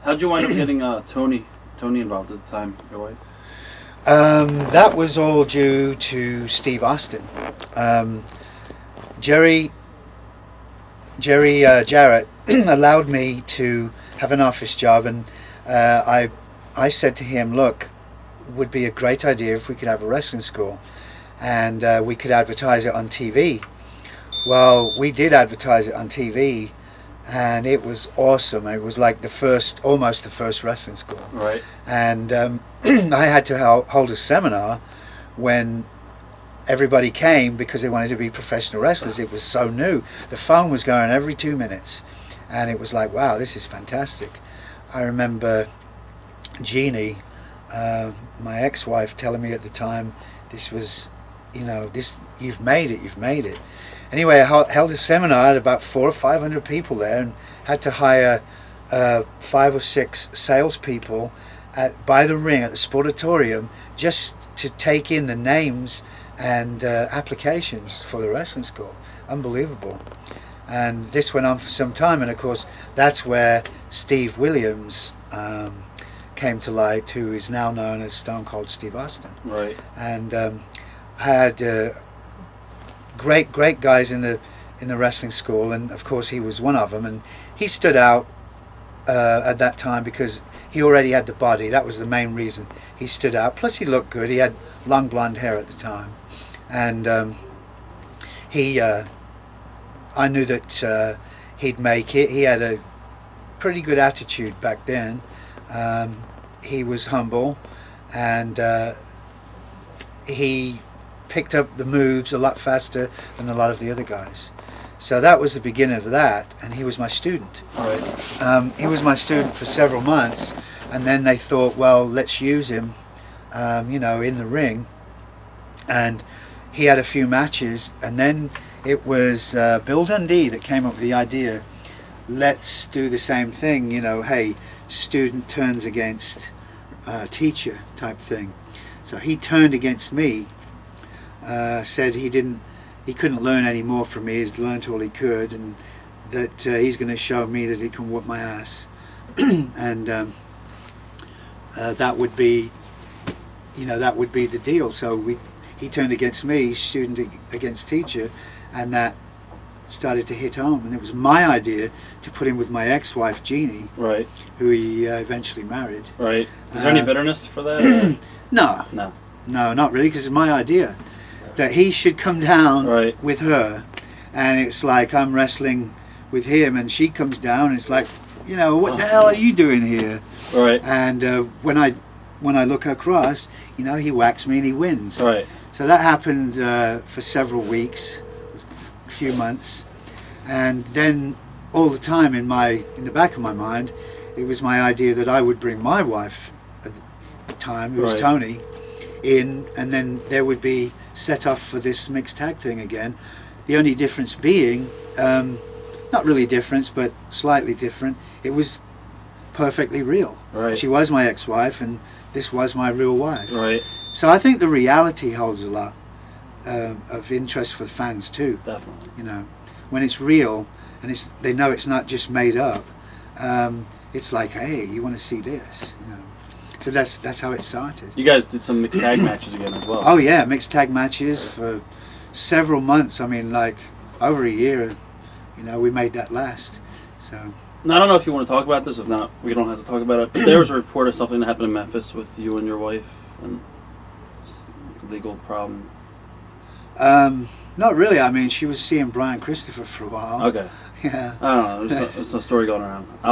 How'd you wind up getting Tony involved at the time, your wife? That was all due to Steve Austin. Jerry Jarrett allowed me to have an office job, and I said to him, look, would be a great idea if we could have a wrestling school and we could advertise it on TV. Well, we did advertise it on TV, and it was awesome. It was like almost the first wrestling school. Right. And I had to hold a seminar when everybody came because they wanted to be professional wrestlers. It was so new. The phone was going every 2 minutes, and it was like, wow, this is fantastic. I remember Jeannie, my ex-wife, telling me at the time, this was, you've made it. Anyway, I held a seminar. I had about 400 or 500 people there, and had to hire 5 or 6 salespeople by the ring at the Sportatorium just to take in the names and applications for the wrestling school. Unbelievable. And this went on for some time, and of course that's where Steve Williams came to light, who is now known as Stone Cold Steve Austin. Right. And had great guys in the wrestling school, and of course he was one of them, and he stood out at that time because he already had the body. That was the main reason he stood out. Plus he looked good. He had long blonde hair at the time, and I knew that he'd make it. He had a pretty good attitude back then. He was humble, and he picked up the moves a lot faster than a lot of the other guys. So that was the beginning of that, and he was my student. Right. He was my student for several months, and then they thought, well, let's use him, in the ring. And he had a few matches, and then it was Bill Dundee that came up with the idea, let's do the same thing, hey, student turns against teacher type thing. So he turned against me, said he couldn't learn any more from me, he's learned all he could, and that he's going to show me that he can whoop my ass. And that would be the deal. So he turned against me, student against teacher, and that started to hit home. And it was my idea to put him with my ex-wife Jeannie, right, who he eventually married. Right. Is there any bitterness for that? No, not really, because it's my idea that he should come down right. with her, and it's like I'm wrestling with him, and she comes down, and it's like, what the hell are you doing here? Right. And when I look across, he whacks me and he wins. Right. So that happened for several weeks, a few months, and then all the time in the back of my mind, it was my idea that I would bring my wife at the time, who was right. Tony, in, and then there would be set off for this mixed tag thing again. The only difference being, not really difference, but slightly different, it was perfectly real. Right. She was my ex-wife, and this was my real wife. Right. So I think the reality holds a lot of interest for fans too. Definitely. When it's real and they know it's not just made up. It's like, hey, you want to see this? So that's how it started. You guys did some mixed tag matches again as well. Oh yeah, mixed tag matches for several months. I mean, like over a year. We made that last. So. Now, I don't know if you want to talk about this. If not, we don't have to talk about it. But there was a report of something that happened in Memphis with you and your wife, and a legal problem. Not really. I mean, she was seeing Brian Christopher for a while. Okay. Yeah. I don't know. There's a story going around.